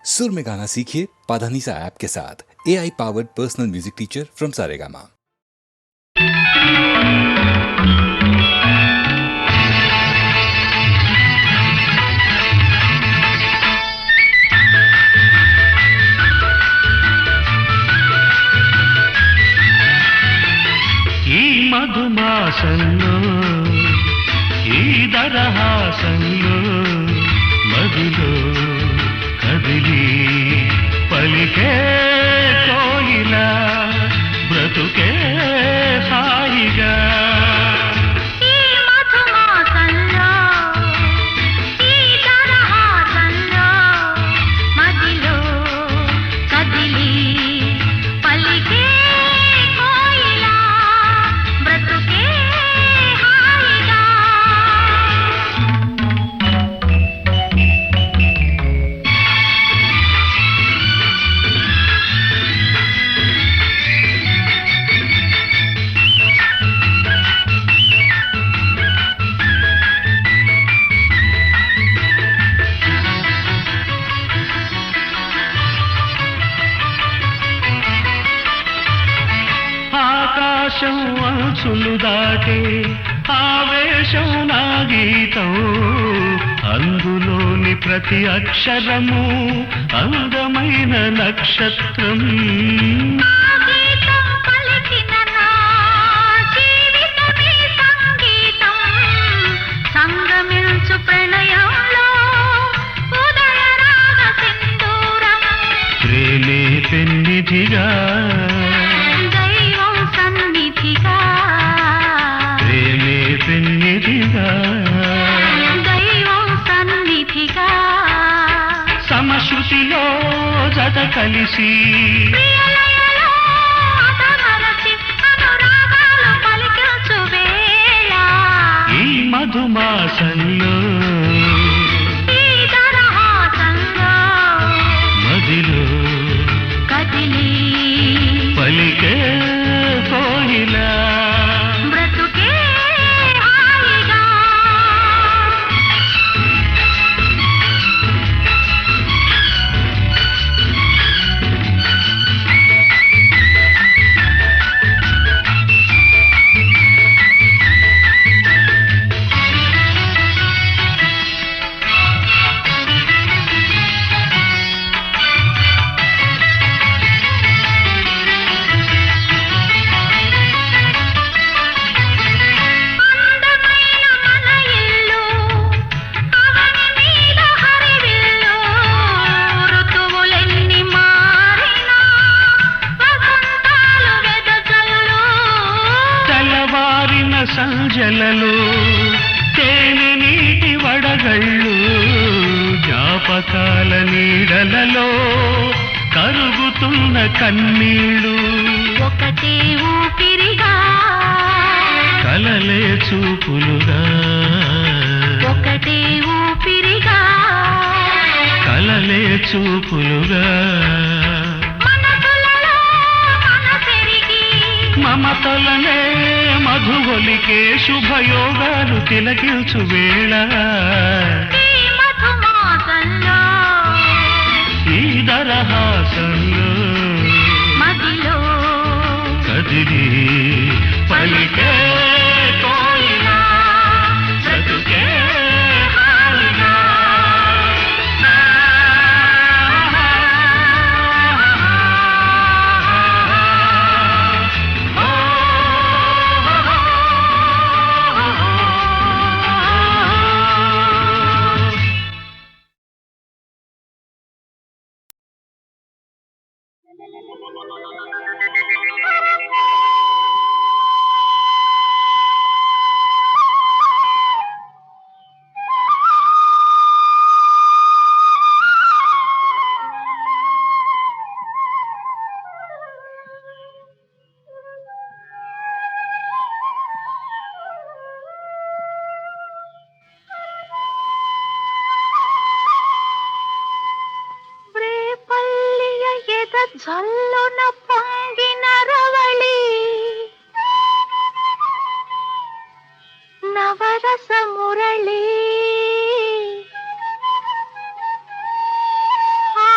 सुर में गाना सीखिए पाधानीसा ऐप के साथ। AI powered personal music teacher from Saregama. ఈ మధుమాసంలో ఈ దరహాసంలో మదిలో కదిలి పలికే కోయిలా బ్రతుకే హాయిగా ఆకాశం అంచులు దాటే ఆవేశం నా గీతం అందులోని ప్రతి అక్షరము అందమైన నక్షత్రం ప్రేమే పెన్నిధిగా ప్రేమే పెన్నిధిగా దైవం సన్నిధిగా సమశృతిలో జత కలిసి ప్రియలయలో అతమరచి అనురాగాలు పలికించు వేళ ఈ మధుమాసంలో ఈ దరహాసంలో మదిలో కదిలి పలికే కోయిలా బ్రతుకే హాయిగా అందమైన మన ఇల్లు అవని మీద హరివిల్లు ఋతువులెన్ని మారినా వసంతాలు వెదజల్లు తెల్లవారిన సంజలలో తేనె నీటి వడగళ్ళు జ్ఞాపకాల నీడలలో కరుగుతున్న కన్నీళ్ళు ఒకటే ఊపిరిగా కలలే చూపులుగా ఒకటే ఊపిరిగా కలలే చూపులుగా మనసులలో మనసెరిగి మమతలనే మధుగొలికే శుభయోగాలు తిలకించు వేళ ఈ మధుమాసంలో ఈ దరహాసంలో మదిలో కదిలి పలికే కోయిలా బ్రతుకే హాయిగా జల్లున పొంగిన రవళి నవరస మురళి ఆ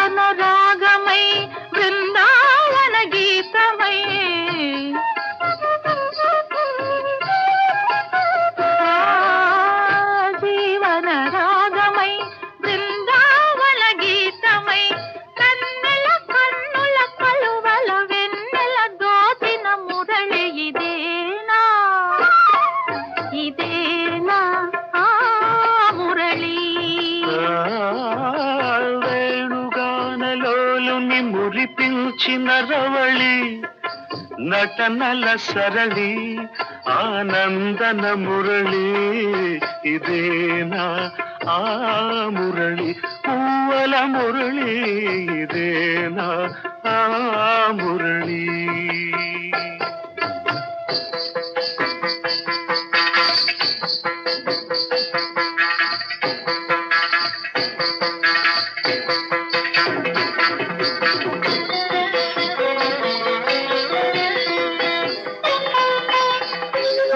జీవన రాగమై బృందావన గీతమై జీవన రాగమై బృందావన గీతమై కన్నెల కన్నుల కలువల వెన్నెల దోచిన మురళి ఇదేనా ఇదేనా ఆ మురళి వేణుగానలోలుని మురిపించిన రవళి నటనల సరళి ఆనందన మురళి ఇదేనా ఆ మురళి పూవల మురళి ఇదేనా ఆ మురళి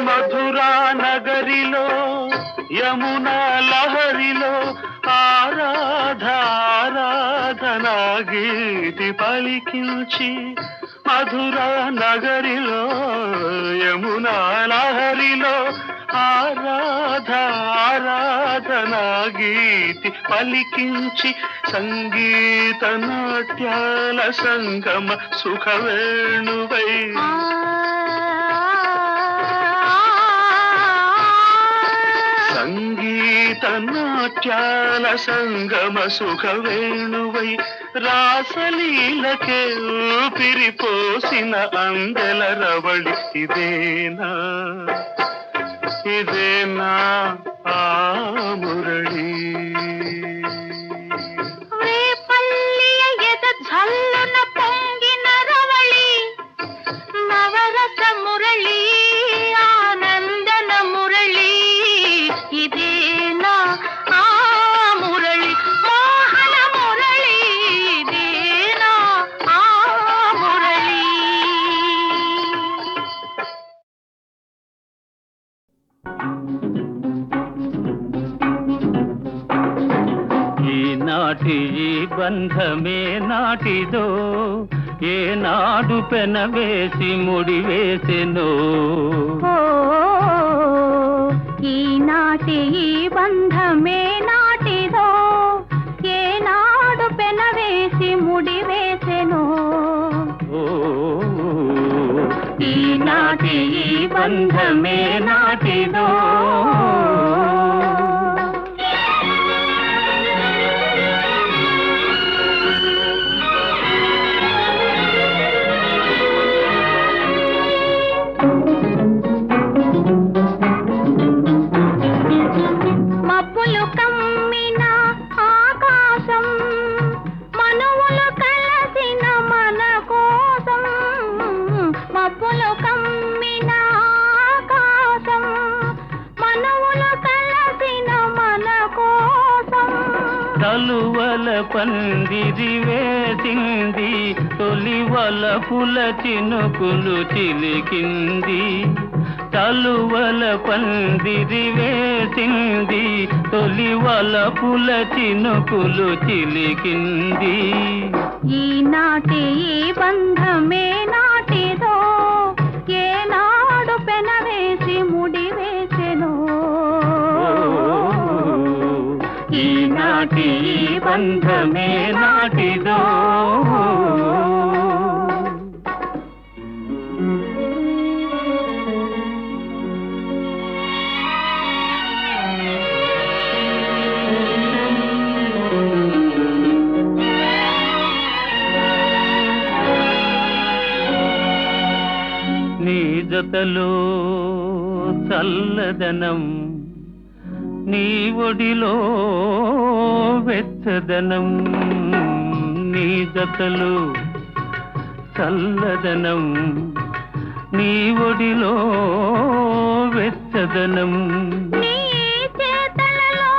మధురా నగరిలో యమునా లహరిలో ఆరాధనా గీతి పలికించి మధురా నగరిలో యమునా లహరిలో ఆరాధనా గీతి పలికించి సంగీత నాట్యాల సంగమ సుఖవేణువై సంగీత నాట్యాల సంగమ సుఖవేణువై రాసలీలకే ఊపిరిపోసిన అందెల రవళి ఇదేనా ఇదేనా ఆ మురళి రేపల్లియ ఎద ఝల్లున పొంగిన రవళి నవరస మురళి ఆనందన మురళి ఇదేనా ఆ మురళి మోహన మురళి ఇదేనా ఆ మురళి ఈనాటి ఈ బంధమే నాటిదో ఏనాడు పెనవేసి ముడివేసెనో ఈనాటి ఈ బంధమే నాటిదో ఏనాడు పెనవేసి ముడివేసెనో ఈనాటి ఈ బంధమే నాటిదో మబ్బులు కమ్మిన ఆకాశం మనువులు కలసిన మన కోసం మబ్బులు కమ్మిన ఆకాశం మనువులు కలసిన మన కోసం తలువల పందిరి వేసింది తొలివల పుల చినుకులు చిలికింది తలువల పందిరి వేసింది తొలివల పుల చినుకులు చిలికింది ఈనాటి ఈ బంధమే నాటిదో ఏనాడు పెనవేసి ముడివేసెనో ఈనాటి ఈ బంధమే నాటిదో నీ జతలో చల్లదనం నీ ఒడిలో వెచ్చదనం నీ జతలో చల్లదనం నీ ఒడిలో వెచ్చదనం నీ చేతలలో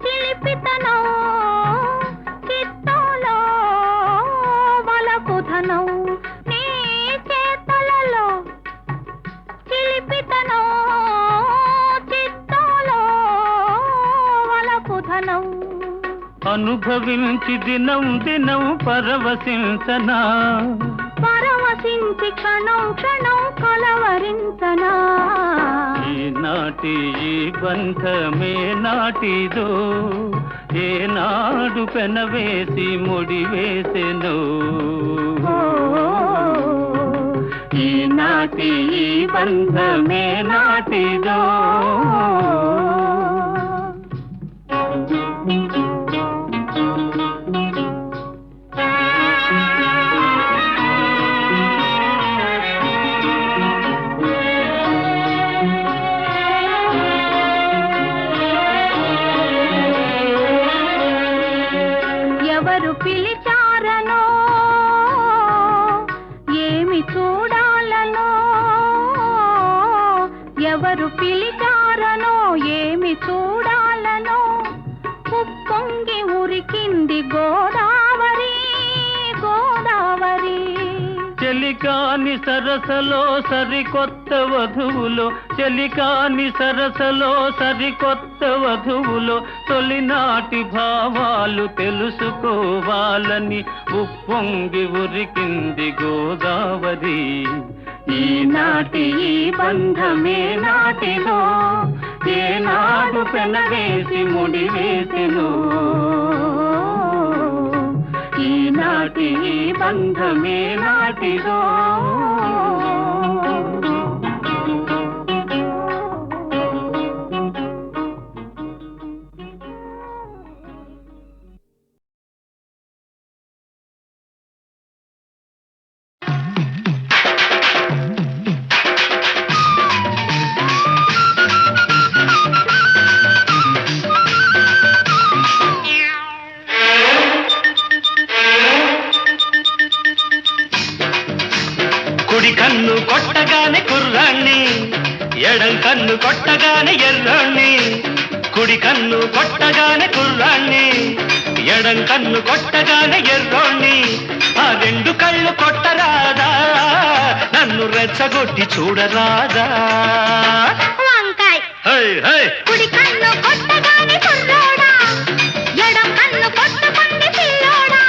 చిలిపితనం చిత్తోలో వలపుధనం నీ చేతలలో చిలిపితనం చిత్తోలో వలపుధనం అనుభవించ చూసి దినం దినం పరవశించనా పరవశించి క్షణం క్షణం కలవరించనా ఈనాటి ఈ బంధమే నాటిదో ఏనాడు పెనవేసి ముడివేసెను ఈనాటి ఈ బంధమే నాటిదో ఎవరు పిలిచారనో ఏమి చూడాలనో ఎవరు పిలిచారనో ఏమి చూడాలనో ఉప్పొంగి ఉరికింది గోదావరి గోదావరి చెలికాని సరసలో సరికొత్త వధువులో చెలికాని సరసలో సరికొత్త వధువులో తొలినాటి భావాలు తెలుసుకోవాలని ఉప్పొంగి ఉరికింది గోదావరి ఈనాటి ఈ బంధమే నాటిదో ఏనాడు పెనవేసి ముడివేసెను ఈనాటి ఈ బంధమే నాటిదో కుడి కన్ను కొట్టగానే కుర్రాణ్ణి ఎడం కన్ను కొట్టగానే ఎర్రాణ్ణి కుడి కన్ను కొట్టగానే కుర్రాణ్ణి ఎడం కన్ను కొట్టగానే ఎర్రోణ్ణి ఆ రెండు కళ్ళు కొట్టరాదా నన్ను రెచ్చగొట్టి చూడరాదా వంకాయ్ హై హై కుడి కన్ను కొట్టగానే కుర్రోడా ఎడం కన్ను కొట్టకుంది పిల్లోడా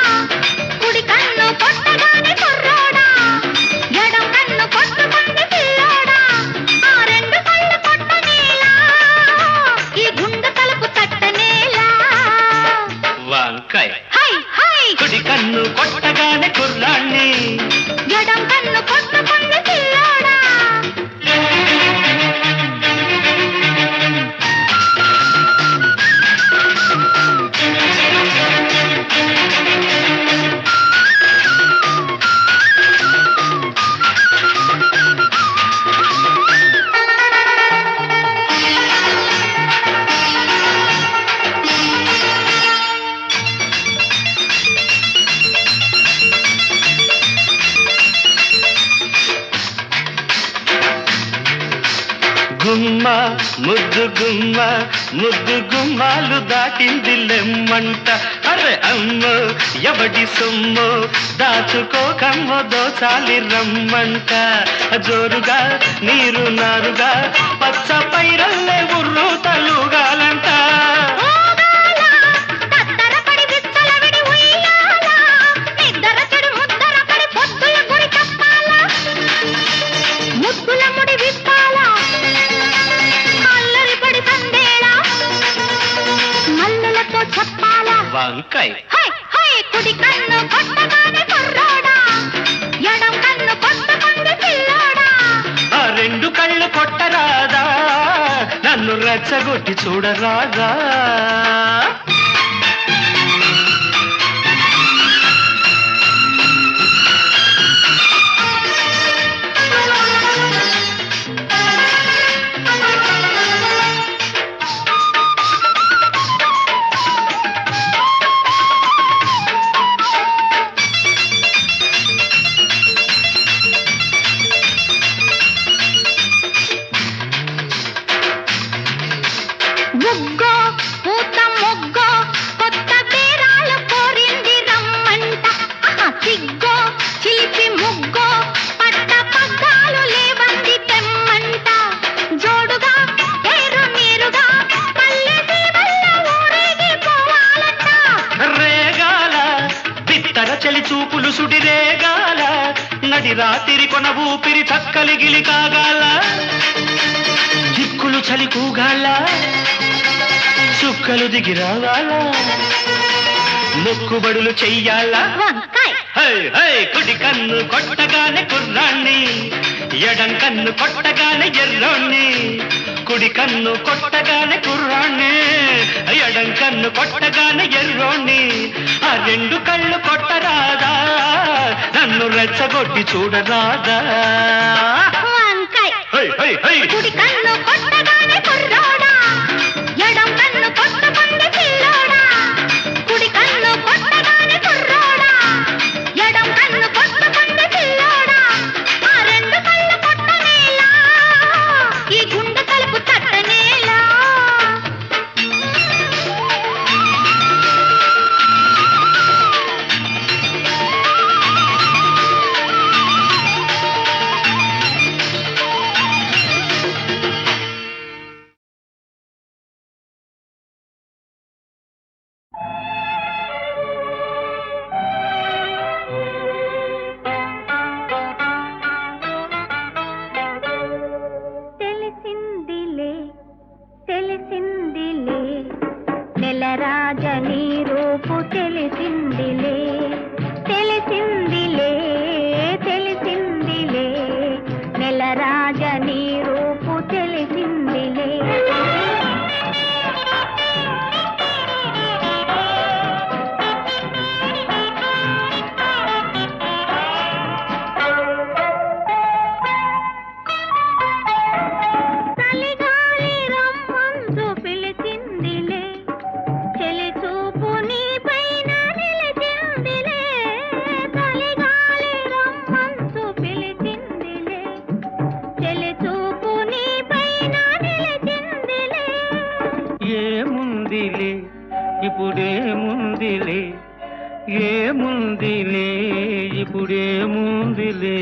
కుడి కన్ను కొట్టగానే కుర్రోడా ఎడం కన్ను కొట్టకుంది పిల్లోడా ఆ రెండు కళ్ళు కొట్టనేలా ఈ గుండె తలుపు తట్టనేలా వంకాయ హై హై కుడి కన్ను కొట్టగానే కుర్రాణ్ణి ఎడం కన్ను కొట్టకుంది పిల్లోడా గుమ్మ ముద్దు గుమ్మ ముద్దు గుమ్మాలు దాటింది లెమ్మంట అరే అమ్మ ఎవడి సొమ్ము దాచుకోకమ్మ దోచాలి రమ్మంట జోరుగా నీరు నారుగా పచ్చ పైరల్లే ఉర్రు తలుగాలంట వంకాయ కుడి కన్ను కొట్టగానే కుర్రోడా ఎడం కన్ను కొట్టకుంది పిల్లోడా ఆ రెండు కళ్ళు కొట్టరాదా నన్ను రెచ్చగొట్టి చూడరాదా ముగ్గో పూత ముగ్గో చలి చూపులు సుడిరేగాల నడి రాత్రి కొన ఊపిరి తక్కలిగిలి కాగాల దిక్కులు చలి కూగాల చుక్కలు దిగి రావాల మొక్కుబడులు చెయ్యాలా వంకాయ్ హై హై కుడి కన్ను కొట్టగానే కుర్రాణ్ణి ఎడం కన్ను కొట్టగానే ఎర్రోణ్ణి కుడి కన్ను కొట్టగానే కుర్రాణ్ణి ఎడం కన్ను కొట్టగానే ఎర్రోణ్ణి ఆ రెండు కళ్ళు కొట్టరాదా నన్ను రెచ్చగొట్టి చూడరాదా వంకాయ్ హై హై హై కుడి కన్ను కొట్టగానే కుర్రోడా ఎడం కన్ను కొట్టకుంది పిల్లోడా కుడి కన్ను కొట్టగానే కుర్రోడా ఎడం కన్ను కొట్టకుంది పిల్లోడా ఆ రెండు కళ్ళు కొట్టనేలా ఈ గుండె తలుపు తట్టనేలా తెలిసిందిలే తెలిసిందిలే నెలరాజని రూపు తెలిసిందిలే తెలిసిందిలే తెలిసిందిలే నెలరాజని రూపు తెలిసిందిలే చలిగాలి రమ్మంటూ పిలిచిందిలే చెలి చూపు నీ పైన నిలిచిందిలే చలిగాలి రమ్మంటూ పిలిచిందిలే చెలి చూపు నీ పైన నిలిచిందిలే ఏముందిలే ఇప్పుడేముందిలే ఏముందిలే ఇప్పుడేముందిలే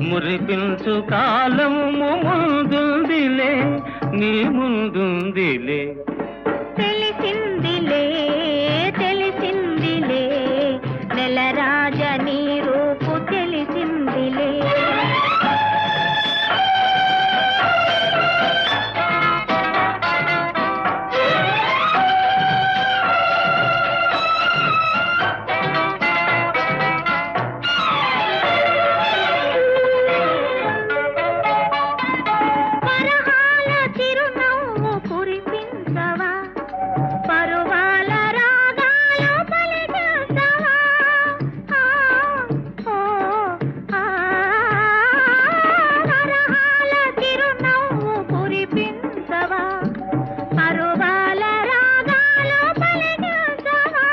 మురిపించు కాలము ముందుందిలే నీ ముందుందిలే తెలిసిందిలే తెలిసిందిలే నెలరాజని రూపు తెలిసిందిలే పరహాల చిరునవ్వు కురిపించవా పరువాల రాగాలు పలికించవా పరహాల చిరునవ్వు కురిపించవా పరువాల రాగాలు పలికించవా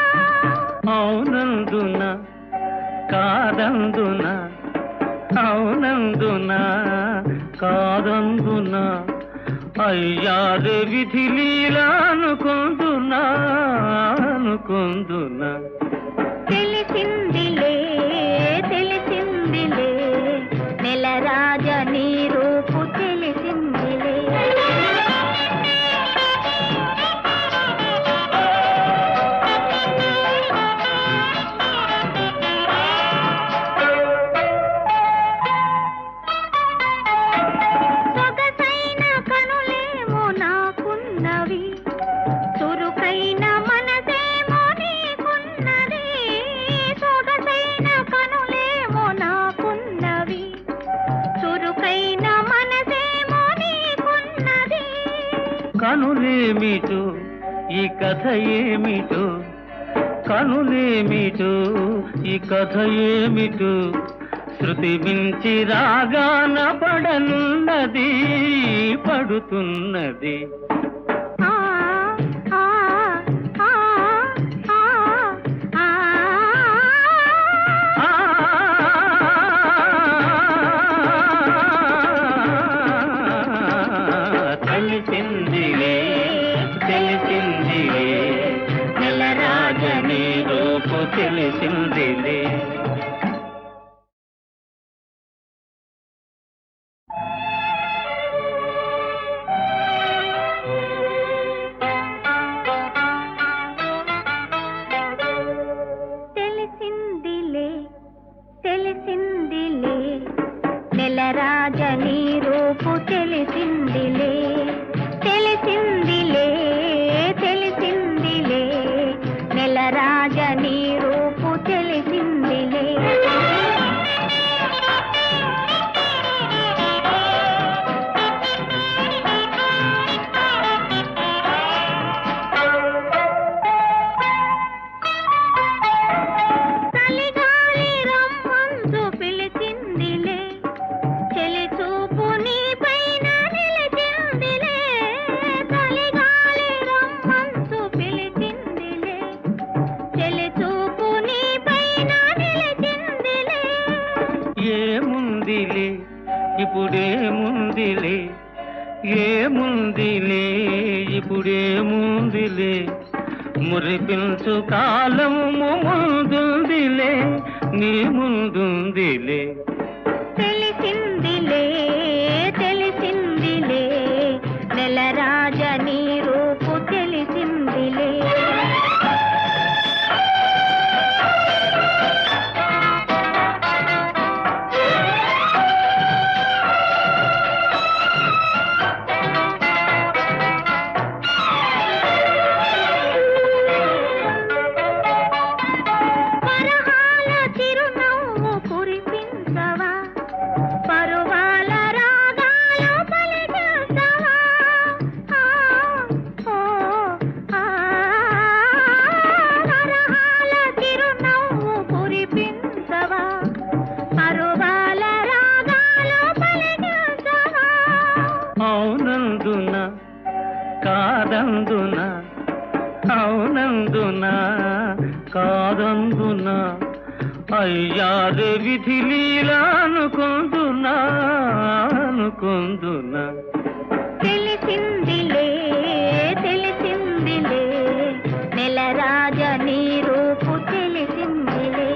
అవునందున కాదందున అవునందున కాదందున అయ్యారు విధి లీలా అనుకుందునా అనుకుందునా తెలిసిందిలే తెలిసిందిలే నెలరాజని రూపు తెలిసిందిలే సొగసైన కనులేమో నాకున్నవి చురుకైన మనసేమో నీకున్నది సొగసైన కనులేమో నాకున్నవి చురుకైన మనసేమో నీకున్నది కనులేమిటో ఈ కథ ఏమిటో కనులేమిటో ఈ కథ ఏమిటో శృతి మించి రాగాన పడనున్నది పడుతున్నది ఆ ఆ ఆ ఆ ఆ తెలిసిందిలే తెలిసిందిలే నెలరాజని రూపు తెలిసిందిలే తెలిసిందిలే తెలిసిందిలే నెలరాజని రూపు తెలిసిందిలే తెలిసిందిలే తెలిసిందిలే నెలరాజని రూపు తెలిసిందిలే చలిగాలి రమ్మంటూ పిలిచిందిలే చెలి చూపు నీ పైన నిలిచిందిలే చలిగాలి రమ్మంటూ పిలిచిందిలే చెలి చూపు నీ పైన నిలిచిందిలే ఏముందిలే ఇప్పుడేముందిలే ఏముందిలే ఇప్పుడేముందిలే మురిపించు కాలము ముందుందిలే నీ ముందుందిలే తెలిసిందిలే తెలిసిందిలే నెలరాజని రూపు తెలిసిందిలే పరహాల చిరునవ్వు కురిపించవా పరువాల రాగాలు పలికించవా పరహాల చిరునవ్వు కురిపించవా పరువాల రాగాలు పలికించవా అవునందున కాదందున అవునందున కాదందున అయ్యాది విధి లీలా అనుకుందునా అనుకుందునా తెలిసిందిలే తెలిసిందిలే నెలరాజని రూపు తెలిసిందిలే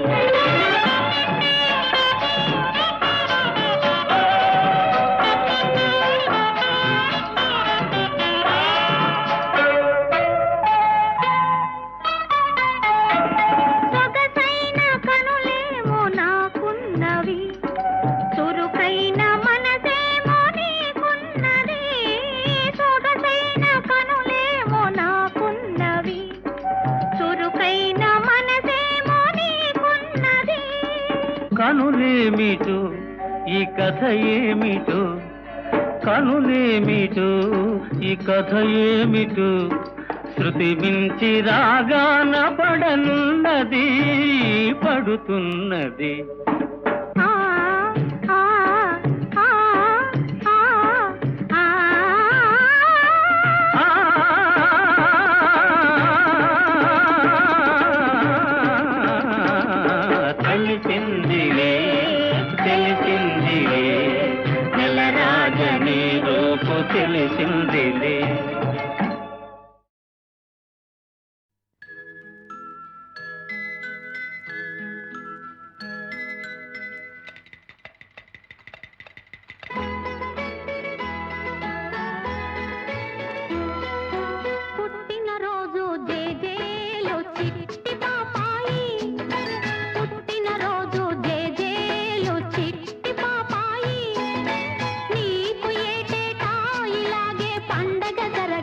సొగసైన కనులేమో నాకున్నవి చురుకైన మనసేమో నీకున్నది సొగసైన కనులేమో నాకున్నవి చురుకైన మనసేమో నీకున్నది కనులేమిటో ఈ కథ ఏమిటో కనులేమిటో ఈ కథ ఏమిటో శృతి మించి రాగాన పడనున్నది పడుతున్నది ఆ ఆ ఆ ఆ ఆ తెలిసిందిలే తెలిసిందిలే నెలరాజని రూపు తెలిసిందిలే పుట్టినరోజు జేజేలు చిట్టి పాపాయి పుట్టినరోజు జేజేలు చిట్టి పాపాయి నీకు ఏటేటా ఇలాగే పండగ జరగాలి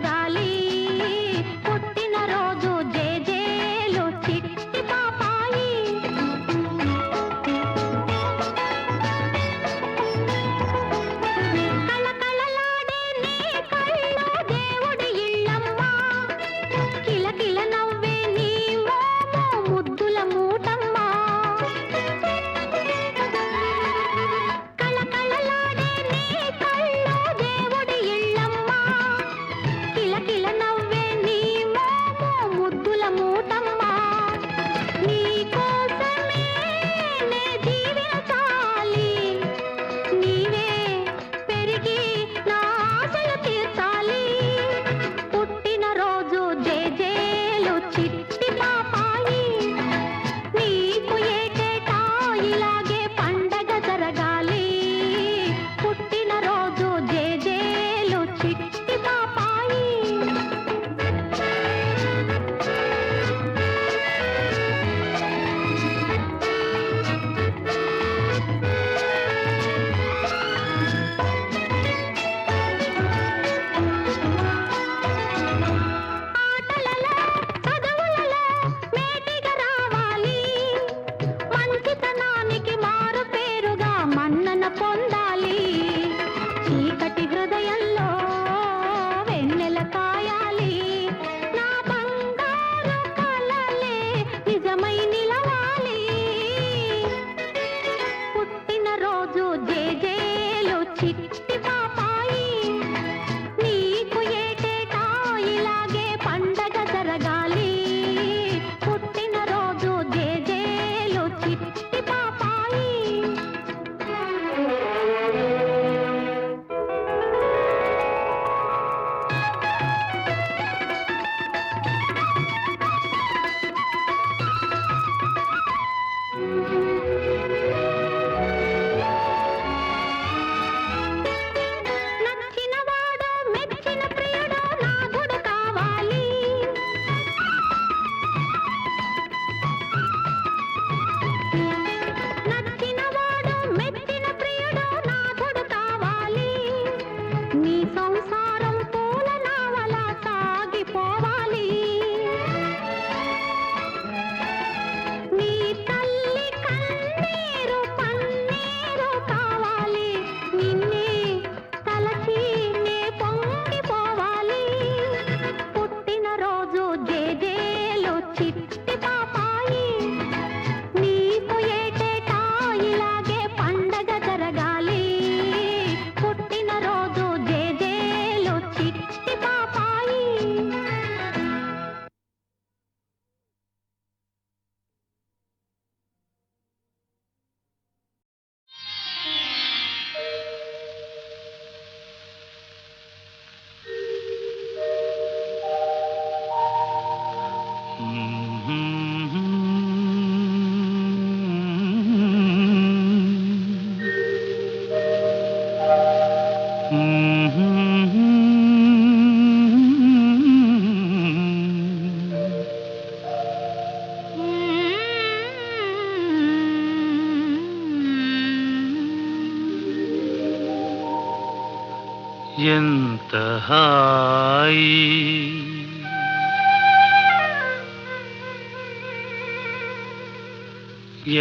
ఎంత హాయి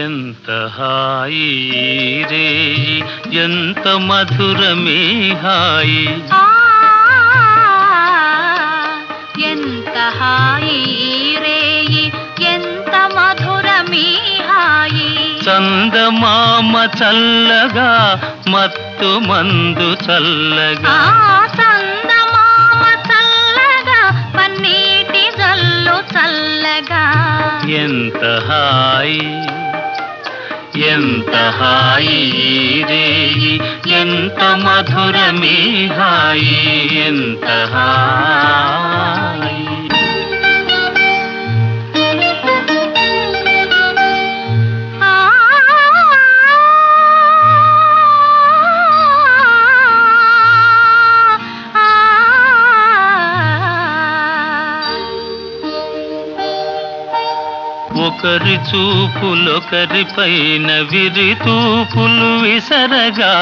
ఎంత హాయి రే ఎంత మధురమే హాయి ఎంత హాయి రేయి ఎంత మధురమీ హాయి చందమామ చల్లగా మత్తు మందు చల్లగా చందమామ చల్లగా పన్నీటి జల్లు చల్లగా ఎంత హాయి ఎంత హాయి రే ఎంత మధురమే హాయి ఎంత హాయి ఒకరి చూపులొకరి పైన విరి తూపులు విసరగా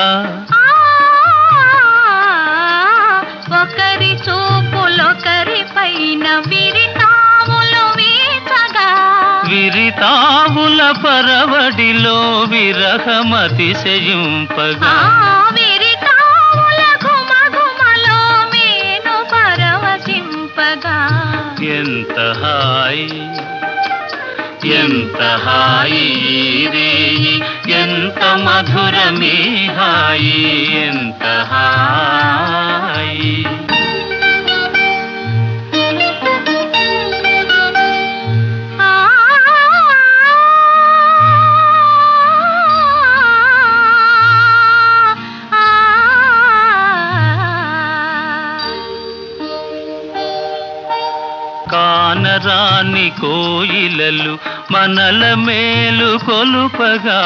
ఒకరి చూపులొకరి పైన విరితాములు వీచగా విరితావుల పరవడిలో విరహమతిశయింపగా విరితాముల ఘుమఘుమలో మేను పరవశింపగా ఎంత హాయి ఎంత హాయి రే ఎంత మధురమే హాయి ఎంత హాయి కానరాని కోయిలలు మనల మేలు కొలుపగా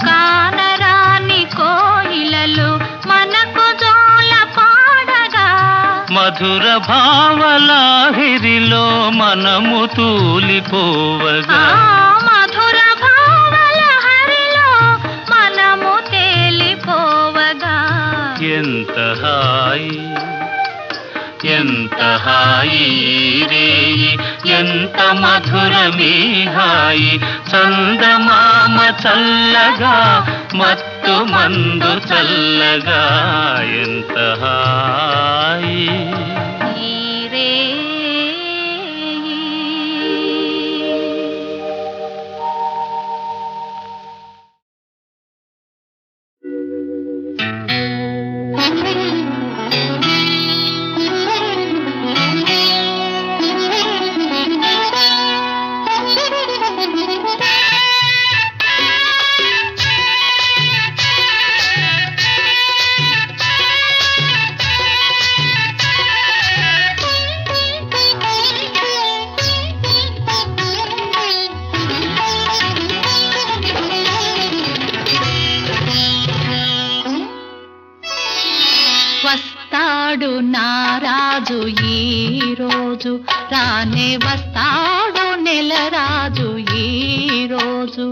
కానరాని కోయిలలు మనకు జోల పాడగా మధుర భావలాహిరిలో మనము తూలిపోవగా మధుర భావల హరిలో మనము తేలిపోవగా ఎంత హాయి ఎంత హాయి రే ఎంత మధురమే హాయి చందమామ చల్లగా మత్తు మందు చల్లగా ఎంత హాయి రే వస్తాడు నారాజు ఈ రోజు రానే వస్తాడు నెలరాజు ఈ రోజు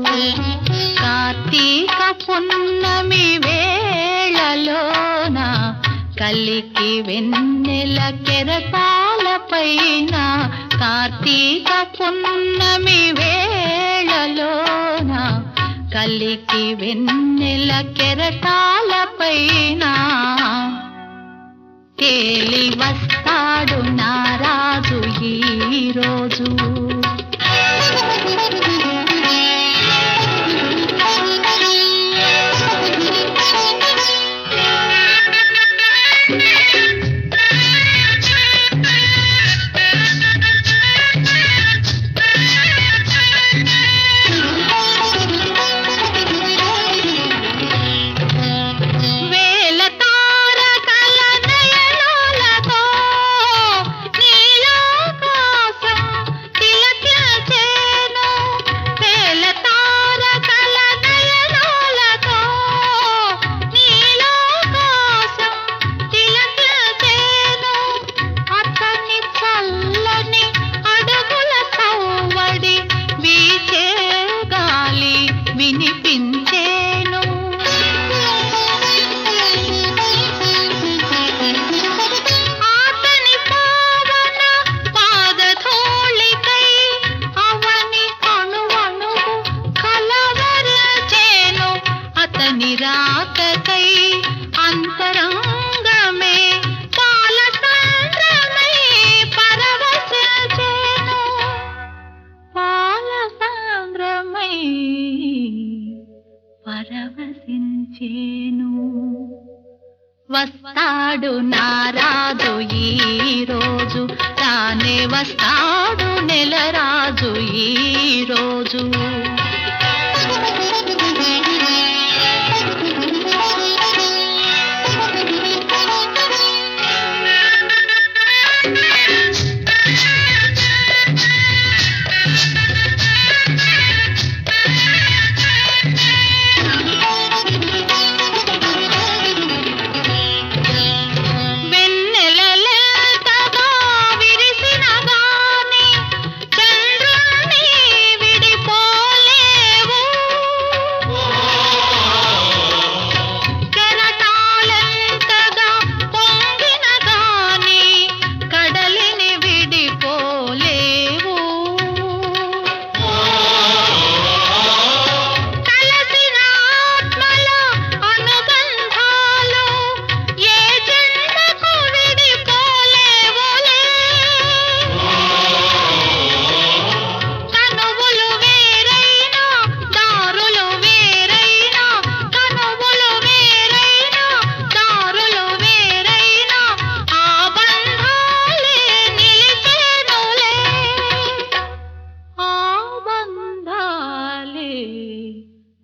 కార్తీక పున్నమి వేళలోన కలికి వెన్నెల కెరటాలపైన కార్తీక పున్నమి వేళలోన కలికి వెన్నెల కెరటాలపైన తేలి వస్తాడు నారాజు ఈ రోజు నిలిచేను. వస్తాడు నారాజు ఈ రోజు, రానే వస్తాడు నెలరాజు ఈ రోజు.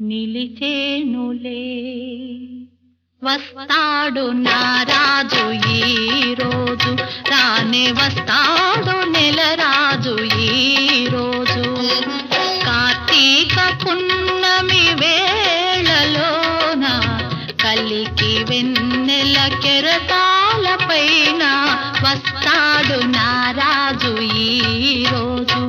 నిలిచేనులే. వస్తాడు నారాజు ఈ రోజు, రానే వస్తాడు నెలరాజు ఈ రోజు. కార్తీక పున్నమి వేళలోన కలికి వెన్నెల కెరటాల పైన వస్తాడు నారాజు ఈ రోజు.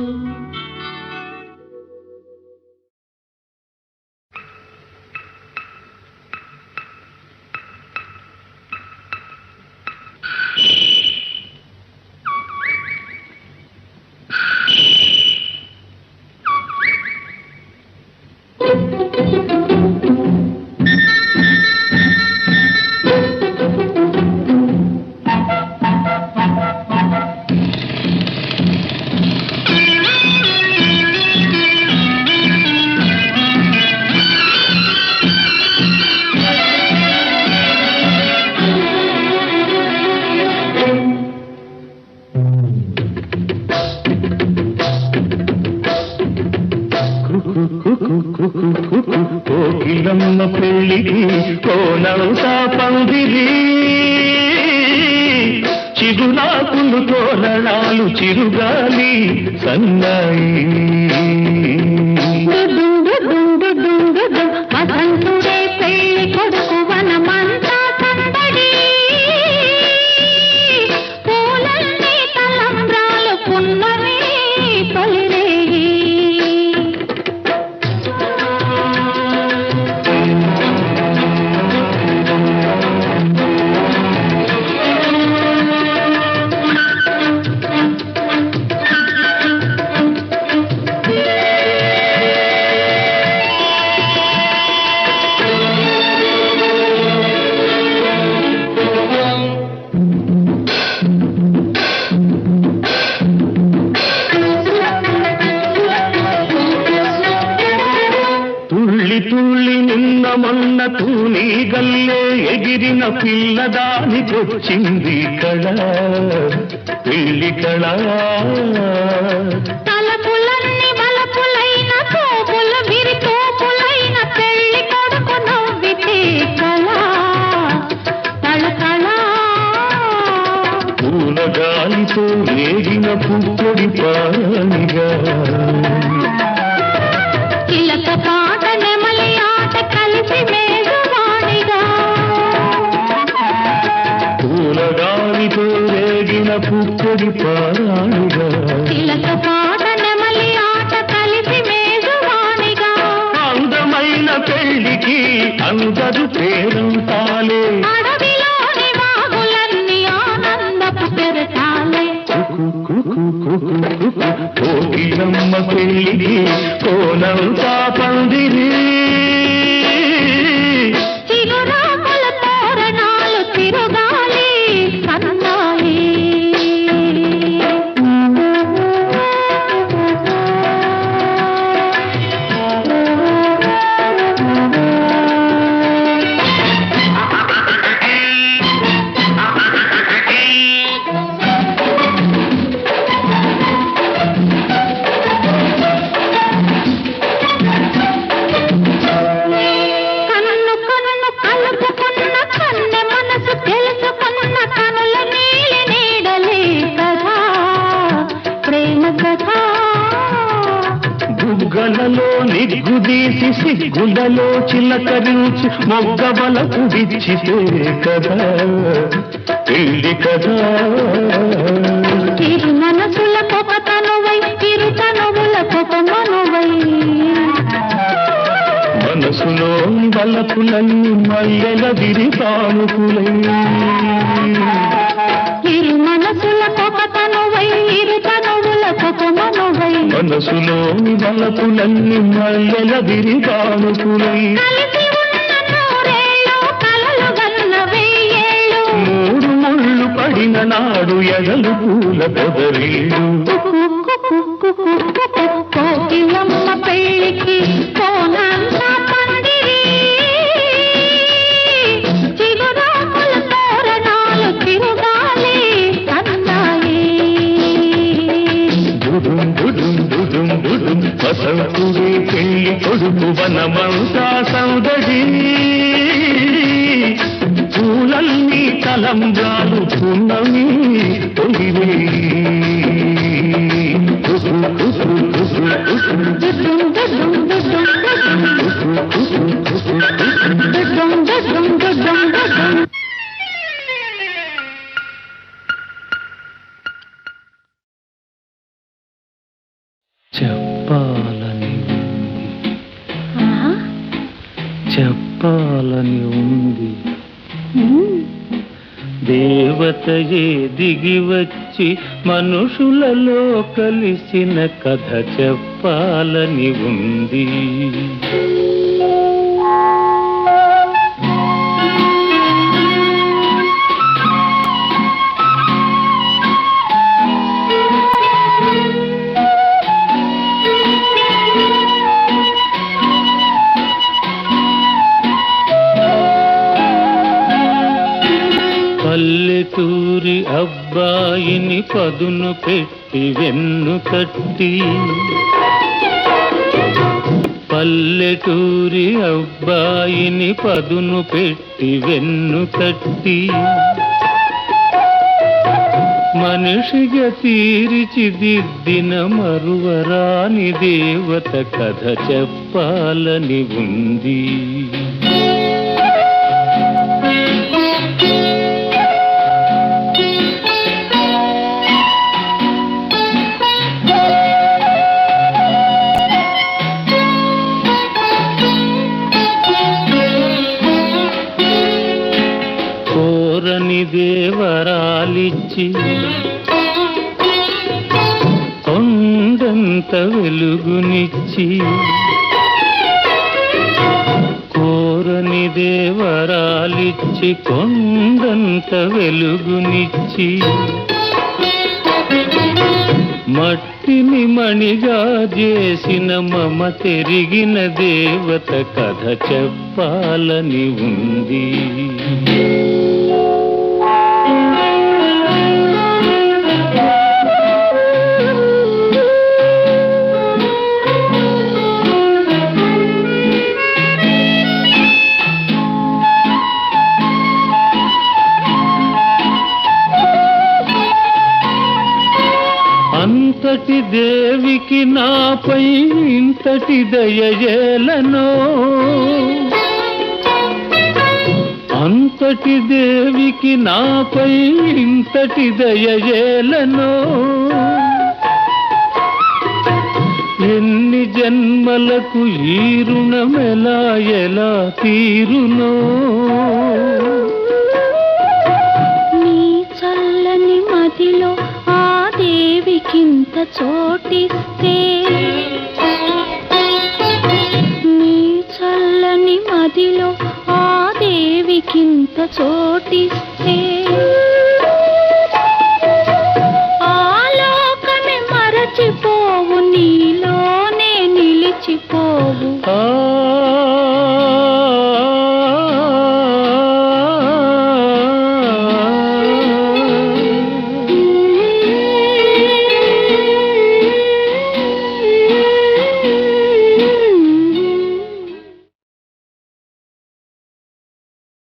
కోకిలమ్మ పెళ్ళికి కోనవుతా పందిరి, చిగురాకులు తోరణాలు చిరుగాలి సన్నాయి. వసంతుడే పెళ్లి కొడుకు వనమంతా సందడి, పూలన్నీ తలంబ్రాలు పున్నమి తొలిరేయి. తుళ్ళి నిన్న మొన్న తూని గల్లే ఎగిరిన పిల్లదానికొచ్చింది కళ, పెళ్లి కళ. తలపులన్నీ బలపులైన తోపుల విరితోపులైన పెళ్లి కొడుకు నవ్వితే కళ, తళతళ. పూల గాలితో రేగిన పుప్పొడి పానిగా, చిలక పాట నెమలి ఆట కలిసి మేఘవాణిగా. పూల గాలితో రేగిన పుప్పొడి పానిగా, చిలక పాట నెమలి ఆట కలిసి మేఘవాణిగా. అందమైన పెళ్లికి అందరు పేరంతాలే, అడవిలోని వాగులన్నీ ఆనందపు కెరటాలే. కోకిలమ్మ పెళ్ళికి కోనంతా పందిరి, చిగురాకుల తోరణాలు తిరుగాలి సన్నాయి. కదా బుగ్గలలో నిగ్గుదీసి సిగ్గులలో చిలకరించి మొగ్గబలకు విచ్చితే కదా పెళ్ళి కదా చిరు మనసుల కొక తనువై చిరు తనువుల కొక మనువై మనసులోని వలపులన్నీ మల్లెల విరితానుకులై చిరు మనసుల కొక తనువై ఇరు తనువుల కొక మనువై మనసులోని వలపులన్నీ మల్లెల విరితానుకులై కలిసి ఉన్న నూరేళ్ళు కలలు గన్న వెయ్యేళ్ళు మూడు ముళ్ళు పడిన నాడు ఎగలు పూల పొదరిల్లు కోకిలమ్మ పెళ్ళికి కోనన్న పందిరి చిగురాకుల తోరణాలు తిరుగాలి అన్నాయి దుడుం దుడుం దుడుం దుడుం వసంతుడి పెళ్లి కొడుకు వనమంతా సౌదడి పూలన్నీ తలంబ్రాలు పున్నమి తొలివే చెప్పాలని ఉంది దేవతయే దిగి వచ్చి మనుషులలో కలిసిన కథ చెప్పాలని ఉంది పల్లెటూరి అబ్బాయిని పదును పెట్టి వెన్ను తట్టి పల్లెటూరి అబ్బాయిని పదును పెట్టి వెన్ను తట్టి మనిషిగా తీర్చిదిద్దిన మరువరాని దేవత కథ చెప్పాలని ఉంది దేవరాలిచ్చి కొండంత వెలుగునిచ్చి కోరని దేవరాలిచ్చి కొండంత వెలుగునిచ్చి మట్టిని మణిగా చేసిన మమ తెరిగిన దేవత కథ చెప్పాలని ఉంది అంతటి దేవికి నాపై ఇంతటి దయయేలనో అంతటి దేవికి నాపై ఇంతటి దయయేలనో ఎన్ని జన్మలకు ఈ రుణమెలా ఎలా తీరునో నీ చల్లని మదిలో ఆ దేవికింత చోటిస్తే నీ చల్లని మదిలో ఆ దేవికింత చోటిస్తే ఆలోకమే మరచిపోవు నీలోనే నిలిచిపోవు ఆ